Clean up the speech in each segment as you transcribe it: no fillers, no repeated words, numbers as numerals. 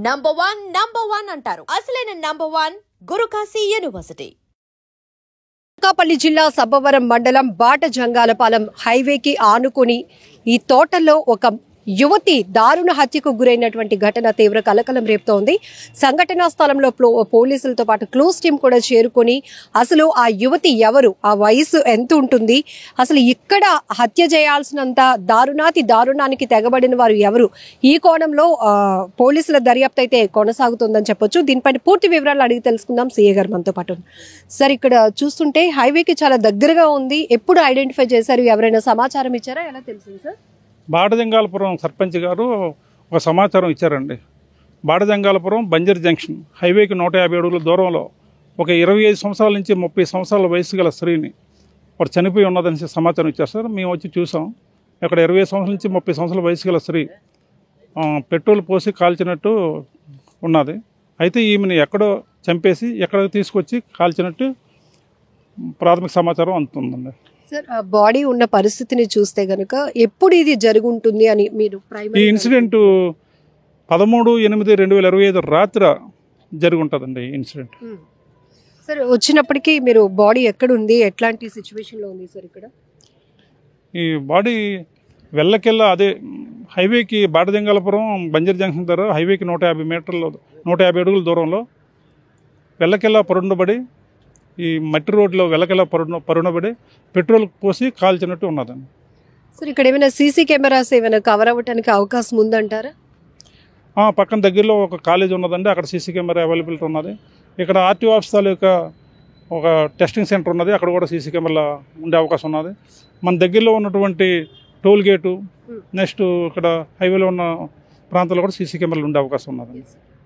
Number one అంటారు. అసలైన number 1 Guru Kashi university. Anakapalli జిల్లా సబ్బవరం మండలం బాటజంగాలపాలెం హైవేకి ఆనుకుని ఈ తోటల్లో ఒక యువతి దారుణ హత్యకు గురైనటువంటి ఘటన తీవ్ర కలకలం రేపుతోంది. సంఘటనా స్థలంలో పోలీసులతో పాటు క్లూస్ టీం కూడా చేరుకొని అసలు ఆ యువతి ఎవరు, ఆ వయసు ఎంత ఉంటుంది, అసలు ఇక్కడ హత్య చేయాల్సినంత దారుణానికి తెగబడిన వారు ఎవరు, ఈ కోణంలో పోలీసుల దర్యాప్తు అయితే కొనసాగుతుందని చెప్పొచ్చు. దీనిపైన పూర్తి వివరాలు అడిగి తెలుసుకుందాం. సీఏ గారు మనతో పాటు. సార్, ఇక్కడ చూస్తుంటే హైవేకి చాలా దగ్గరగా ఉంది. ఎప్పుడు ఐడెంటిఫై చేశారు? ఎవరైనా సమాచారం ఇచ్చారా? ఎలా తెలిసింది సార్? బాటజంగాలపురం సర్పంచ్ గారు ఒక సమాచారం ఇచ్చారండి. బాటజంగాలపురం బంజర్ జంక్షన్ హైవేకి 150 అడుగుల దూరంలో ఒక 25 సంవత్సరాల నుంచి 30 సంవత్సరాల వయసు గల స్త్రీని వారు చనిపోయి ఉన్నదని సమాచారం ఇచ్చారు సార్. మేము వచ్చి చూసాం. ఇక్కడ 25 సంవత్సరాల నుంచి 30 సంవత్సరాల వయసు గల స్త్రీ పెట్రోల్ పోసి కాల్చినట్టు ఉన్నది. అయితే ఈమెను ఎక్కడో చంపేసి ఎక్కడికి తీసుకొచ్చి కాల్చినట్టు ప్రాథమిక సమాచారం అందుతుందండి. సార్, ఆ బాడీ ఉన్న పరిస్థితిని చూస్తే గనుక ఎప్పుడు ఇది జరుగుంటుంది అని మీరు ఈ ఇన్సిడెంట్ 13/8/2025 రాత్రి జరిగి ఉంటుందండి ఈ ఇన్సిడెంట్. సార్, వచ్చినప్పటికీ మీరు బాడీ ఎక్కడుంది, ఎట్లాంటి సిచ్యువేషన్లో ఉంది సార్? ఇక్కడ ఈ బాడీ వెళ్ళకెళ్ళ అదే హైవేకి బాటజంగాలపురం బంజర్ జంక్షన్ దగ్గర హైవేకి 150 అడుగుల దూరంలో వెళ్ళకెళ్ళ పరుండబడి ఈ మట్టి రోడ్లో వెళ్ళకెళ్ళ పరుండబడి పెట్రోల్ పోసి కాల్చినట్టు ఉన్నదండి. సార్, ఇక్కడ ఏమైనా సీసీ కెమెరాస్ ఏమైనా కవర్ అవ్వడానికి అవకాశం ఉందంటారా? పక్కన దగ్గరలో ఒక కాలేజ్ ఉన్నదండి. అక్కడ సీసీ కెమెరా అవైలబిలిటీ ఉన్నది. ఇక్కడ ఆర్టీఓ ఆఫీస్ తాలూకా ఒక టెస్టింగ్ సెంటర్ ఉన్నది. అక్కడ కూడా సీసీ కెమెరా ఉండే అవకాశం ఉన్నది. మన దగ్గరలో ఉన్నటువంటి టోల్ గేటు, నెక్స్ట్ ఇక్కడ హైవేలో ఉన్న ప్రాంతాల్లో కూడా సీసీ కెమెరాలు ఉండే అవకాశం ఉన్నది.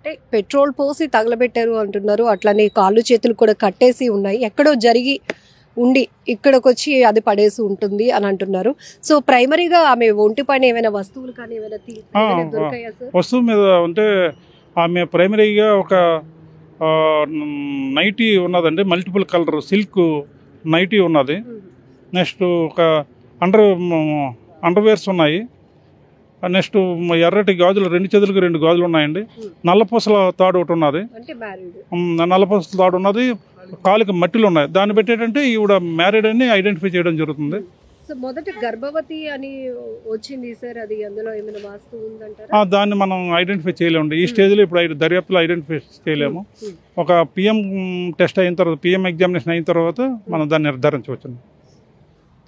అంటే పెట్రోల్ పోసి తగలబెట్టారు అంటున్నారు, అట్లానే కాళ్ళు చేతులు కూడా కట్టేసి ఉన్నాయి, ఎక్కడో జరిగి ఉండి ఇక్కడికి వచ్చి అది పడేసి ఉంటుంది అని అంటున్నారు. సో ప్రైమరీగా ఆమె ఒంటి పైన ఏమైనా వస్తువులు కానీ ఏమైనా దొరికాయా సార్? వస్తువు మీద అంటే ఆమె ప్రైమరీగా ఒక నైటీ ఉన్నదండి, మల్టిపుల్ కలర్ సిల్క్ నైటీ ఉన్నది. నెక్స్ట్ ఒక అండర్వేర్స్ ఉన్నాయి. నెక్స్ట్ ఎర్రటి గాజులు 2 చేతులకు 2 గాజులు ఉన్నాయండి. నల్లపూసల తాడు ఒకటి ఉన్నది. నల్లపూసల తాడు ఉన్నది. కాలుకి మట్టిలు ఉన్నాయి. దాన్ని బట్టి ఏంటంటే ఈవిడ మ్యారీడ్ అని ఐడెంటిఫై చేయడం జరుగుతుంది. సో మొదట గర్భవతి అని వచ్చింది సార్, అది అందులో ఏమైనా వాస్తవం ఉందంటారా? దాన్ని మనం ఐడెంటిఫై చేయలేము ఈ స్టేజ్లో. ఇప్పుడు దర్యాప్తులో ఐడెంటిఫై చేయలేము. ఒక పిఎం టెస్ట్ అయిన తర్వాత, పిఎం ఎగ్జామినేషన్ అయిన తర్వాత మనం దాన్ని నిర్ధారించవచ్చు.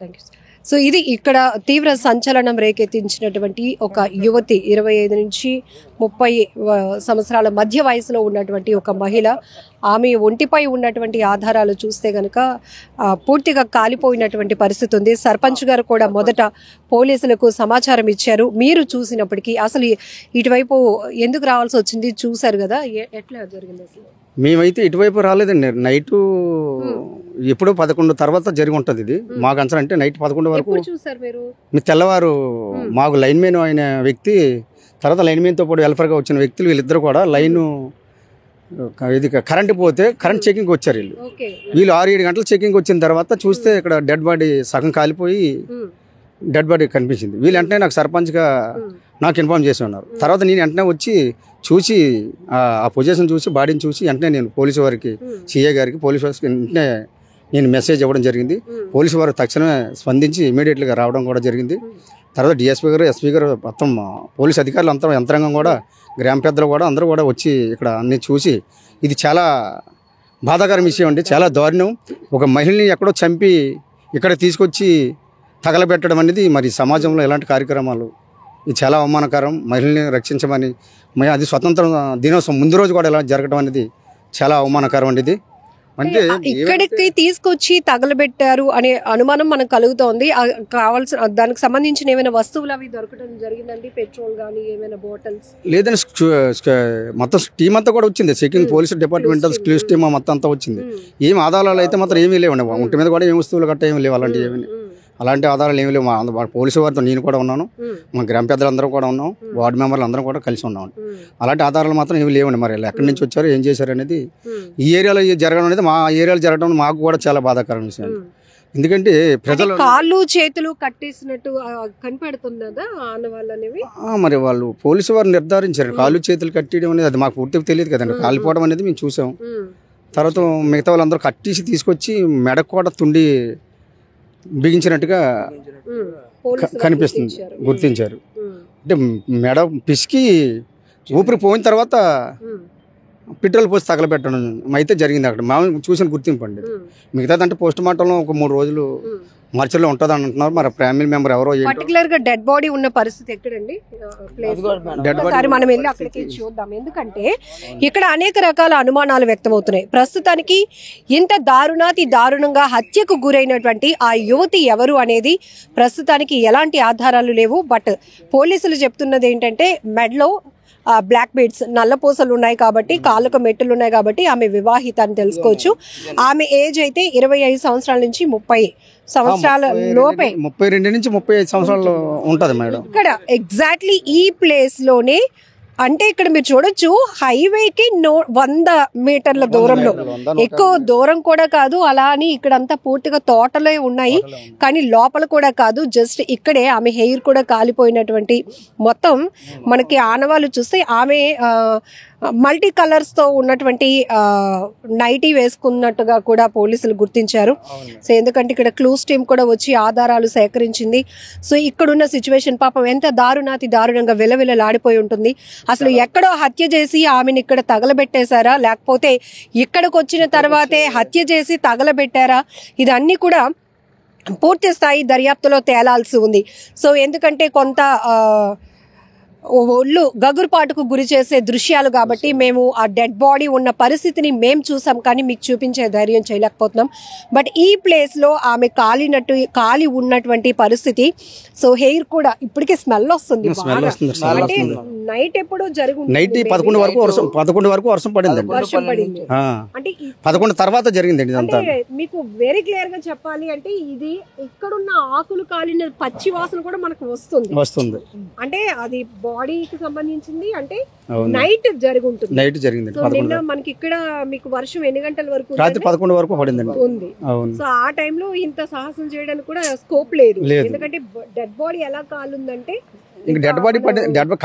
Thank you. సో ఇది ఇక్కడ తీవ్ర సంచలనం రేకెత్తించినటువంటి ఒక యువతి, 25 నుంచి 30 సంవత్సరాల మధ్య వయసులో ఉన్నటువంటి ఒక మహిళ. ఆమె ఒంటిపై ఉన్నటువంటి ఆధారాలు చూస్తే కనుక పూర్తిగా కాలిపోయినటువంటి పరిస్థితి ఉంది. సర్పంచ్ గారు కూడా మొదట పోలీసులకు సమాచారం ఇచ్చారు. మీరు చూసినప్పటికీ అసలు ఇటువైపు ఎందుకు రావాల్సి వచ్చింది చూశారు కదా, ఎట్లా జరిగింది అసలు? మేమైతే ఇటువైపు రాలేదండి. నైటు ఎప్పుడో 11 తర్వాత జరిగి ఉంటుంది ఇది. మాకు అంచనా అంటే నైట్ 11 వరకు మీ తెల్లవారు మాకు లైన్ మెన్ అయిన వ్యక్తి, తర్వాత లైన్ మెన్తో పాటు వెల్ఫేర్గా వచ్చిన వ్యక్తులు వీళ్ళిద్దరు కూడా లైను ఇది కరెంట్ పోతే కరెంట్ చెకింగ్ వచ్చారు. వీళ్ళు 6-7 గంటలు చెకింగ్ వచ్చిన తర్వాత చూస్తే ఇక్కడ డెడ్ బాడీ సగం కాలిపోయి డెడ్ బాడీ కనిపించింది. వీళ్ళు వెంటనే నాకు సర్పంచ్గా నాకు ఇన్ఫార్మ్ చేసి ఉన్నారు. తర్వాత నేను వెంటనే వచ్చి చూసి ఆ పొజిషన్ చూసి బాడీని చూసి వెంటనే నేను పోలీసు వారికి, సిఐ గారికి, పోలీసు వారికి వెంటనే నేను మెసేజ్ ఇవ్వడం జరిగింది. పోలీసు వారు తక్షణమే స్పందించి ఇమీడియట్గా రావడం కూడా జరిగింది. తర్వాత డిఎస్పీ గారు, ఎస్పీ గారు, మొత్తం పోలీసు అధికారులు అంతా, యంత్రాంగం కూడా, గ్రామ పెద్దలు కూడా అందరూ కూడా వచ్చి ఇక్కడ అన్ని చూసి, ఇది చాలా బాధాకరం విషయం అండి. చాలా దారుణం. ఒక మహిళని ఎక్కడో చంపి ఇక్కడ తీసుకొచ్చి తగలబెట్టడం అనేది మరి సమాజంలో ఎలాంటి కార్యక్రమాలు, ఇది చాలా అవమానకరం. మహిళల్ని రక్షించమని, అది స్వతంత్ర దినోత్సవం ముందు రోజు కూడా ఇలా జరగడం అనేది చాలా అవమానకరం అండి. ఇది అంటే ఇక్కడికి తీసుకొచ్చి తగలబెట్టారు అనే అనుమానం మనకు కలుగుతోంది. కావాల్సిన దానికి సంబంధించిన ఏమైనా వస్తువులు అవి దొరకడం జరిగిందండి? పెట్రోల్ కానీ ఏమైనా బాటిల్స్? లేదని మొత్తం టీం అంతా కూడా వచ్చింది. Checking police departmental clues team మొత్తం అంతా వచ్చింది. ఏం ఆధారాలు అయితే మాత్రం ఏమీ లేవండి. ఒంటి మీద కూడా ఏం వస్తువులు గట్ట ఏమి లేవు, అలాంటివి ఏమి అలాంటి ఆధారాలు ఏమి లేవు. మా పోలీసు వారితో నేను కూడా ఉన్నాను, మా గ్రామ పెద్దలందరూ కూడా ఉన్నాం, వార్డు మెంబర్లు అందరం కూడా కలిసి ఉన్నాం. అలాంటి ఆధారాలు మాత్రం ఏమి లేవండి. మరి ఎక్కడి నుంచి వచ్చారు, ఏం చేశారు అనేది ఈ ఏరియాలో జరగడం అనేది, మా ఏరియాలో జరగడం మాకు కూడా చాలా బాధాకరమైన విషయం. ఎందుకంటే ప్రజలు కాళ్ళు చేతులు కట్టేసినట్టు కనిపెడుతున్నదా ఆనవాళ్ళు అనేవి? మరి వాళ్ళు పోలీసు వారు నిర్ధారించారు కాళ్ళు చేతులు కట్టేయడం అనేది, అది మాకు పూర్తిగా తెలియదు కదండి. కాలిపోవడం అనేది మేము చూసాం. తర్వాత మిగతా వాళ్ళందరూ కట్టేసి తీసుకొచ్చి మెడకు కూడా తుండి బిగించినట్టుగా కనిపిస్తుంది, గుర్తించారు. అంటే మెడ పిసికి ఊపిరి పోయిన తర్వాత పెట్రోల్ పోసి తగలబెట్టడం అయితే జరిగింది అక్కడ. మేము చూసిన గుర్తింపు అండి. మిగతాదంటే పోస్ట్ మార్టంలో ఒక 3 రోజులు మార్చిలో ఉంటుంది అంటున్నారు. మరి ఫ్యామిలీ మెంబర్ ఎవరో పర్టికులర్ గా డెడ్ బాడీ ఉన్న పరిస్థితి ఎక్కడండి? ఒకసారి మనం వెళ్ళి అక్కడికి చూద్దాం. ఎందుకంటే ఇక్కడ అనేక రకాల అనుమానాలు వ్యక్తమవుతున్నాయి. ప్రస్తుతానికి ఇంత దారుణంగా హత్యకు గురైనటువంటి ఆ యువతి ఎవరు అనేది ప్రస్తుతానికి ఎలాంటి ఆధారాలు లేవు. బట్ పోలీసులు చెప్తున్నది ఏంటంటే మెడలో బ్లాక్ బీడ్స్ నల్లపూసలు ఉన్నాయి కాబట్టి, కాళ్ళకు మెట్టులు ఉన్నాయి కాబట్టి ఆమె వివాహిత అని తెలుసుకోవచ్చు. ఆమె ఏజ్ అయితే 25 సంవత్సరాల నుంచి 30 సంవత్సరాల లోపే, 32 నుంచి 35 సంవత్సరాలు ఉంటది మేడం. ఇక్కడ ఎగ్జాక్ట్లీ ఈ ప్లేస్ లోనే, అంటే ఇక్కడ మీరు చూడొచ్చు హైవేకి 100 మీటర్ల దూరంలో, ఎక్కువ దూరం కూడా కాదు. అలా అని ఇక్కడంతా పూర్తిగా తోటలే ఉన్నాయి, కానీ లోపల కూడా కాదు. జస్ట్ ఇక్కడే ఆమె హెయిర్ కూడా కాలిపోయినటువంటి మొత్తం మనకి ఆనవాళ్ళు చూస్తే ఆమె మల్టీ కలర్స్ తో ఉన్నటువంటి నైటీ వేసుకున్నట్టుగా కూడా పోలీసులు గుర్తించారు. సో ఎందుకంటే ఇక్కడ క్లూస్ టీమ్ కూడా వచ్చి ఆధారాలు సేకరించింది. సో ఇక్కడున్న సిచ్యువేషన్ పాపం ఎంత దారుణంగా విలవిలలాడిపోయి ఉంటుంది. అసలు ఎక్కడో హత్య చేసి ఆమెను ఇక్కడ తగలబెట్టేశారా, లేకపోతే ఇక్కడికి వచ్చిన తర్వాతే హత్య చేసి తగలబెట్టారా, ఇదన్నీ కూడా పూర్తి స్థాయి దర్యాప్తులో తేలాల్సి ఉంది. సో ఎందుకంటే కొంత ఒళ్ళు గగురుపాటుకు గురి చేసే దృశ్యాలు కాబట్టి మేము ఆ డెడ్ బాడీ ఉన్న పరిస్థితిని మేము చూసాం, కానీ మీకు చూపించే ధైర్యం చేయలేకపోతున్నాం. బట్ ఈ ప్లేస్ లో ఆమె కాలి ఉన్నటువంటి పరిస్థితి. సో హెయిర్ కూడా ఇప్పటికే స్మెల్ వస్తుంది. అంటే నైట్ ఎప్పుడో నైట్ 11 వరకు వర్షం పడింది. అంటే 11 తర్వాత జరిగిందండి ఇదంతా. మీకు వెరీ క్లియర్ గా చెప్పాలి అంటే ఇది ఇక్కడున్న ఆకులు కాలిన పచ్చి వాసన కూడా మనకు వస్తుంది. అంటే అది బాడీకి సంబంధించింది. అంటే నైట్ జరిగింది. సో నిన్న మనకి ఇక్కడ మీకు వర్షం ఎన్ని గంటల వరకు? రాత్రి 11 వరకు పడిందండి. ఉంది. సో ఆ టైంలో ఇంత సాహసం చేయడానికి కూడా స్కోప్ లేదు. ఎందుకంటే డెడ్ బాడీ ఎలా కాలుందంటే, ఇంకా డెడ్ బాడీ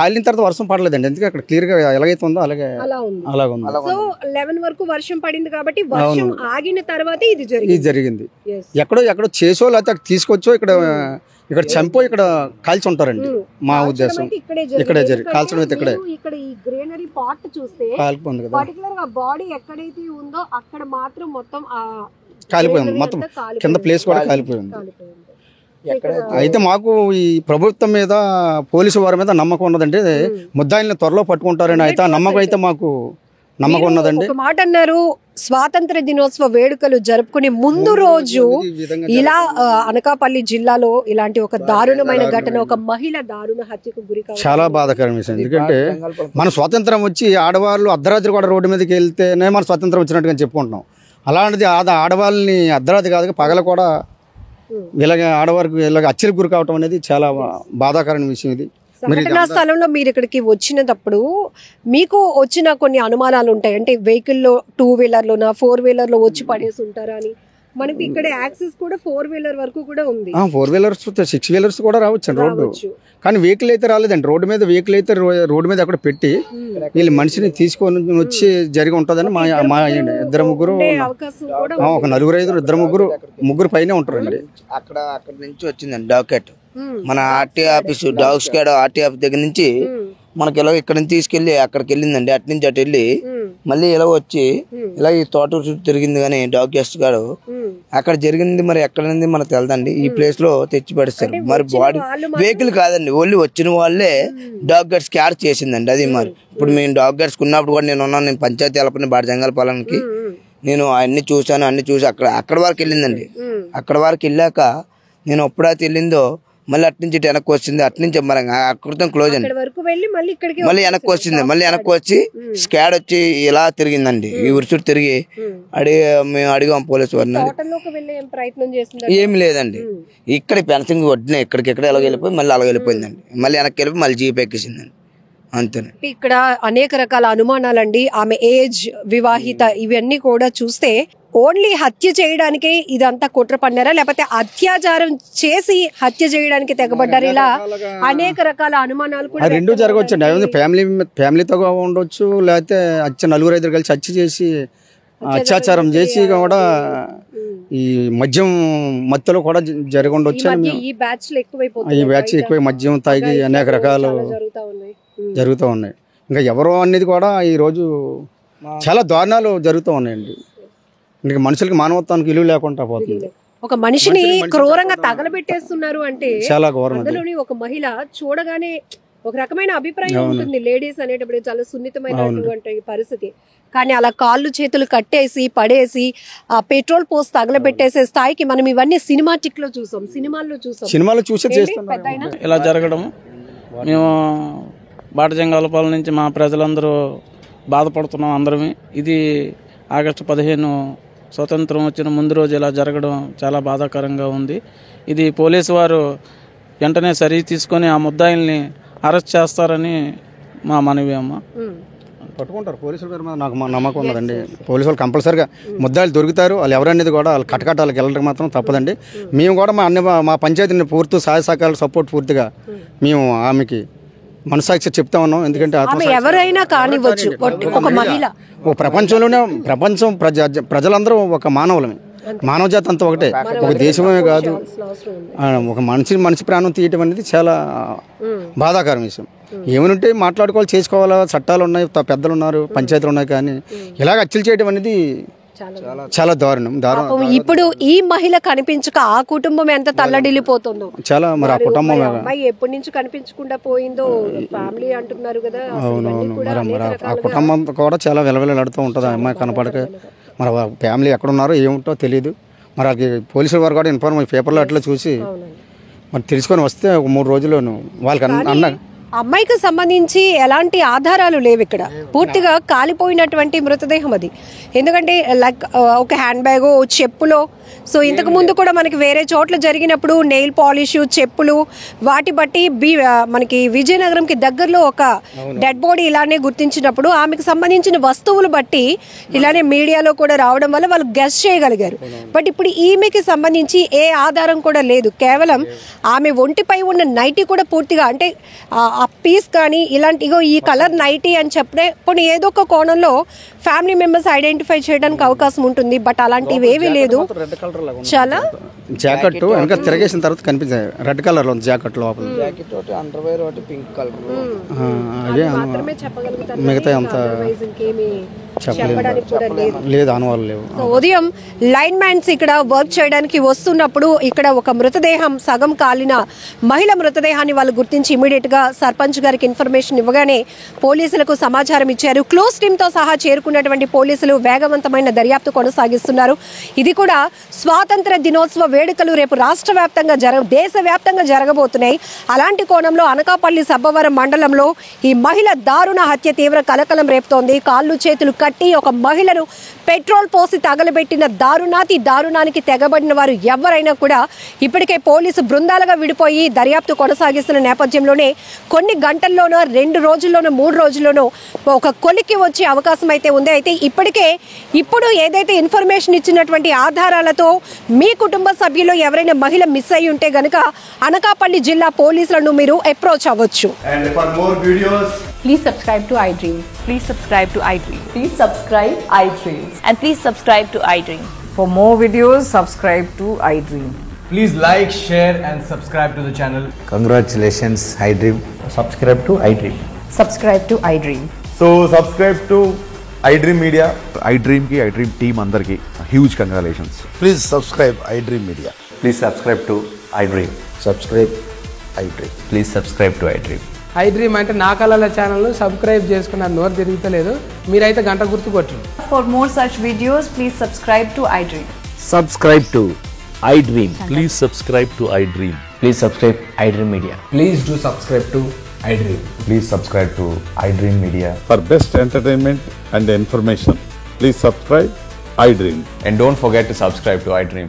కాలిన తర్వాత వర్షం పడలేదండి. ఎందుకంటే అక్కడ క్లియర్ గా ఎలాగైతే ఉందో అలా ఉంది. సో 11 వరకు వర్షం పడింది కాబట్టి వర్షం ఆగిన తర్వాత ఇది జరిగింది. ఎక్కడో చేసో లేకపోతే తీసుకొచ్చో ఇక్కడ చంపో ఇక్కడ కాల్చి ఉంటారండి. మా ఉద్దేశం ఇక్కడే కాల్చడం అయితే ఇక్కడే. ఇక్కడ ఈ గ్రీనరీ పార్ట్ చూస్తే పర్టికులర్ గా బాడీ ఎక్కడైతే ఉందో అక్కడ మాత్రం మొత్తం కాలిపోయింది. మొత్తం కింద ప్లేస్ కూడా కాలిపోయింది. అయితే మాకు ఈ ప్రభుత్వం మీద పోలీసు వారి మీద నమ్మకం ఉన్నదంటే ముద్దాయిల్ని త్వరలో పట్టుకుంటారని అయితే ఆ నమ్మకం అయితే మాకు నమ్మకం ఉన్నదండి. ఒక మాట అన్నారు, స్వాతంత్ర దినోత్సవ వేడుకలు జరుపుకునే ముందు రోజు ఇలా అనకాపల్లి జిల్లాలో ఇలాంటి ఒక దారుణమైన ఘటన, ఒక మహిళ దారుణ హత్యకు గురి కావడం చాలా బాధాకరం విషయం. ఎందుకంటే మన స్వాతంత్రం వచ్చి ఆడవాళ్ళు అర్ధరాత్రి కూడా రోడ్డు మీదకి వెళ్తేనే మన స్వాతంత్రం వచ్చినట్టుగా చెప్పుకుంటున్నాం. అలాంటిది ఆడవాళ్ళని అర్ధరాత్రి కాదు పగల కూడా ఇలాగ ఆడవారికి ఇలాగ హత్యకు గురి కావటం అనేది చాలా బాధాకరమైన విషయం. ఇది ఘటనా స్థలంలో మీరు ఇక్కడికి వచ్చినప్పుడు మీకు వచ్చిన కొన్ని అనుమానాలు ఉంటాయి. అంటే వెహికల్లో 2 వీలర్లోనా 4 వీలర్లో వచ్చి పడేసి ఉంటారా అని. మనకి ఇక్కడ యాక్సెస్ కూడా 4 వీలర్ వరకు కూడా ఉంది. 4 వీలర్స్ 6 వీలర్స్ కూడా రావచ్చు రోడ్డు, కానీ వెహికల్ అయితే రాలేదండి. రోడ్డు మీద వెహికల్ అయితే రోడ్డు మీద అక్కడ పెట్టి వీళ్ళు మనిషిని తీసుకొని వచ్చి జరిగి ఉంటుందని మా 2-3 ఒక 4-5 ముగ్గురు పైన ఉంటారండి. అక్కడ నుంచి వచ్చిందండి డాకెట్. మన RT office dog squad RT office దగ్గర నుంచి మనకి ఇలా ఇక్కడ నుంచి తీసుకెళ్లి అక్కడికి వెళ్ళిందండి. అటు నుంచి అటు వెళ్ళి మళ్ళీ ఇలా వచ్చి ఇలా ఈ తోట చుట్టూ తిరిగింది. కానీ డాగ్ గెస్ట్ గారు అక్కడ జరిగింది మరి ఎక్కడ మనకు తెలదండి. ఈ ప్లేస్ లో తెచ్చి పడిస్తారు. మరి బాడీ వెహికల్ కాదండి, ఓన్లీ వచ్చిన వాళ్ళే డాగ్ గెట్స్ క్యార్ చేసిందండి. అది మరి ఇప్పుడు మేము డాగ్ గెట్స్ ఉన్నప్పుడు కూడా నేను పంచాయతీ వెళ్ళపని బాడజంగాల పొలానికి నేను అన్ని చూసాను. అన్ని చూసి అక్కడ వరకు వెళ్ళిందండి. అక్కడ వరకు వెళ్ళాక నేను ఎప్పుడైతే వెళ్ళిందో మళ్ళీ అటు నుంచి వెనక్కి వచ్చింది. అటు నుంచి మరి అక్కడితో క్లోజ్ అండి. మళ్ళీ వెనక్కి వచ్చింది. మళ్ళీ వెనక్కి వచ్చి స్క్వాడ్ వచ్చి ఇలా తిరిగిందండి. ఈ ఊరి చుట్టూ తిరిగి మేము అడిగాం పోలీసు వారిని. ఏమి లేదండి. ఇక్కడ ఫెన్సింగ్ వడ్డినాయి. ఇక్కడికి ఎలాగ వెళ్ళిపోయి మళ్ళీ అలాగ వెళ్ళిపోయిందండి. మళ్ళీ వెనక్కి వెళ్ళిపోయి మళ్ళీ జీప్ ఎక్కేసిందండి. అంతేనే. ఇక్కడ అనేక రకాల అనుమానాలండి. ఆమె ఏజ్, వివాహిత, ఇవన్నీ కూడా చూస్తే ఓన్లీ హత్య చేయడానికి ఇదంతా కుట్ర పన్నారా, లేకపోతే అత్యాచారం చేసి హత్య చేయడానికి తెగబడ్డారు? ఇలా అనేక రకాల అనుమానాలు కూడా రెండు జరగవచ్చు అండి. ఫ్యామిలీతో ఉండొచ్చు, లేకపోతే నలుగురు ఐదుగురు కలిసి హత్య చేసి అత్యాచారం చేసి కూడా ఈ మద్యం మత్తులో కూడా జరిగి ఉండొచ్చు. ఈ బ్యాచ్ ఎక్కువ మద్యం తాగి అనేక రకాలు జరుగుతూ ఉన్నాయి. ఇంకా ఎవరో అనేది కూడా ఈరోజు చాలా దారుణాలు జరుగుతూ ఉన్నాయండి. ఇంకా మనుషులకి మానవత్వానికి విలువ లేకుండా పోతుంది. ఒక మనిషిని క్రూరంగా తగలబెట్టేస్తున్నారు అంటే చాలా ఘోరం. అందులోని ఒక మహిళ చూడగానే ఒక రకమైన అభిప్రాయం ఉంటుంది. లేడీస్ అనేటప్పుడు చాలా సున్నితమైనటువంటి పరిస్థితి. కానీ అలా కాళ్ళు చేతులు కట్టేసి పడేసి ఆ పెట్రోల్ పోసి తగలబెట్టేసే స్థాయికి మనం ఇవన్నీ సినిమాటిక్ లో చూసాం, సినిమాల్లో చూసే చేస్తున్నాం. ఇలా జరగడం మేము బాటజంగాలపాలెం నుంచి మా ప్రజలందరూ బాధపడుతున్నాం అందరమే. ఇది ఆగస్టు 15 స్వతంత్రం వచ్చిన ముందు రోజు ఇలా జరగడం చాలా బాధాకరంగా ఉంది. ఇది పోలీసు వారు వెంటనే సరి తీసుకొని ఆ ముద్దాయిల్ని అరెస్ట్ చేస్తారని మా మనవి. అమ్మ పట్టుకుంటారు పోలీసుల గారు, నాకు నమ్మకం ఉన్నదండి. పోలీసు వాళ్ళు కంపల్సరీగా ముద్దాయిలు దొరుకుతారు. వాళ్ళు ఎవరనేది కూడా వాళ్ళు కటకటాలకు వెళ్ళడం మాత్రం తప్పదండి. మేము కూడా మా పంచాయతీని పూర్తి సహాయ సహకారాలు సపోర్ట్ పూర్తిగా మేము ఆమెకి మనసాక్షి చెప్తా ఉన్నాం. ఎందుకంటే ఎవరైనా కానివ్వచ్చు, ఒక మహిళ ప్రపంచం ప్రజలందరూ ఒక మానవులమే, మానవ జాతి అంతా ఒకటే, ఒక దేశమే కాదు. ఒక మనిషి ప్రాణం తీయటం అనేది చాలా బాధాకరం విషయం. ఏమనుంటే మాట్లాడుకోవాలి, చేసుకోవాలా, చట్టాలు ఉన్నాయి, పెద్దలు ఉన్నారు, పంచాయతీలు ఉన్నాయి. కానీ ఇలాగ హత్యలు చేయడం అనేది చాలా దారుణం. ఇప్పుడు ఈ మహిళ కనిపించక ఆ కుటుంబం ఎంత తల్లడిల్లిపోతుందో చాలా. మరి ఆ కుటుంబం అమ్మాయి ఎప్పటి నుంచి కనిపించకుండా పోయిందో ఫ్యామిలీ అంటున్నారు కదా. అవునవును, మరి ఆ కుటుంబం కూడా చాలా విలవిలలాడుతూ ఉంటుంది. అమ్మాయి కనపడక మరి ఫ్యామిలీ ఎక్కడున్నారో ఏముంటో తెలియదు. మరి వాళ్ళకి పోలీసుల వారు కూడా ఇన్ఫార్మ్ పేపర్లో అట్లా చూసి మరి తెలుసుకొని వస్తే ఒక 3 రోజుల్లోనూ వాళ్ళకి అన్న అమ్మాయికి సంబంధించి ఎలాంటి ఆధారాలు లేవు ఇక్కడ. పూర్తిగా కాలిపోయినటువంటి మృతదేహం అది. ఎందుకంటే లైక్ ఒక హ్యాండ్ బ్యాగ్, చెప్పులో, సో ఇంతకు ముందు కూడా మనకి వేరే చోట్ల జరిగినప్పుడు నెయిల్ పాలిష్, చెప్పులు, వాటి బట్టి మనకి విజయనగరంకి దగ్గరలో ఒక డెడ్ బాడీ ఇలానే గుర్తించినప్పుడు ఆమెకు సంబంధించిన వస్తువులు బట్టి ఇలానే మీడియాలో కూడా రావడం వల్ల వాళ్ళు గెస్ చేయగలిగారు. బట్ ఇప్పుడు ఈమెకి సంబంధించి ఏ ఆధారం కూడా లేదు. కేవలం ఆమె ఒంటిపై ఉన్న నైటీ కూడా పూర్తిగా అంటే ఆ పీస్ కానీ ఇలాంటి ఈ కలర్ నైటీ అని చెప్తే పోనీ ఏదో ఒక కోణంలో ఫ్యామిలీ మెంబర్స్ ఐడెంటిఫై చేయడానికి అవకాశం ఉంటుంది. బట్ అలాంటివి ఏమీ లేదు. చాలా జాకెట్ వెనక తిరగేసిన తర్వాత కనిపించాయి రెడ్ కలర్ లో జాకెట్ లోపల. మిగతా అంత లేదు, అనువాలు లేవు. ఉదయం లైన్ మ్యాన్స్ ఇక్కడ వర్క్ చేయడానికి వస్తున్నప్పుడు ఇక్కడ ఒక మృతదేహం సగం కాలిన మహిళ మృతదేహాన్ని వాళ్ళు గుర్తించి ఇమీడియట్ గా సర్పంచ్ గారికి ఇన్ఫర్మేషన్ ఇవ్వగానే పోలీసులకు సమాచారం ఇచ్చారు. క్లోజ్ టీమ్ తో సహా చేరుకున్నటువంటి పోలీసులు వేగవంతమైన దర్యాప్తు కొనసాగిస్తున్నారు. ఇది కూడా స్వాతంత్ర దినోత్సవ వేడుకలు రేపు రాష్ట్ర వ్యాప్తంగా దేశవ్యాప్తంగా జరగబోతున్నాయి. అలాంటి కోణంలో అనకాపల్లి సబ్బవరం మండలంలో ఈ మహిళ దారుణ హత్య తీవ్ర కలకలం రేపుతోంది. కాళ్ళు చేతులు కట్టి ఒక మహిళను పెట్రోల్ పోసి తగలబెట్టిన దారుణానికి తెగబడిన వారు ఎవరైనా కూడా ఇప్పటికే పోలీసు బృందాలుగా విడిపోయి దర్యాప్తు కొనసాగిస్తున్న నేపథ్యంలోనే కొన్ని గంటల్లోనో 2 రోజుల్లోనో 3 రోజుల్లోనో ఒక కొలికి వచ్చే అవకాశం అయితే ఉంది. అయితే ఇప్పుడు ఏదైతే ఇన్ఫర్మేషన్ ఇచ్చినటువంటి ఆధారాలతో మీ కుటుంబ సభ్యులు ఎవరైనా మహిళ మిస్ అయి ఉంటే గనుక అనకాపల్లి జిల్లా పోలీసులను మీరు అప్రోచ్ అవ్వచ్చు. Please subscribe to iDream. Please subscribe to iDream. Please subscribe iDream. And please subscribe to iDream. For more videos, subscribe to iDream. Please like, share and subscribe to the channel. Congratulations, iDream. Subscribe to iDream. Subscribe to iDream. So subscribe to iDream Media. iDream team andarki huge congratulations. Please subscribe iDream Media. Please subscribe to iDream. Subscribe iDream. Please subscribe to iDream. iDream అంటే నా కళల channel subscribe చేసుకున్న నోరు తిరుగుతలేదు. మీరైతే గంట గుర్తు కొట్టండి. For more such videos, please subscribe to iDream. Subscribe to iDream. Please subscribe to iDream. Please subscribe iDream Media. Please do subscribe to iDream. Please subscribe to iDream Media. For best entertainment and information, please subscribe iDream. And don't forget to subscribe to iDream.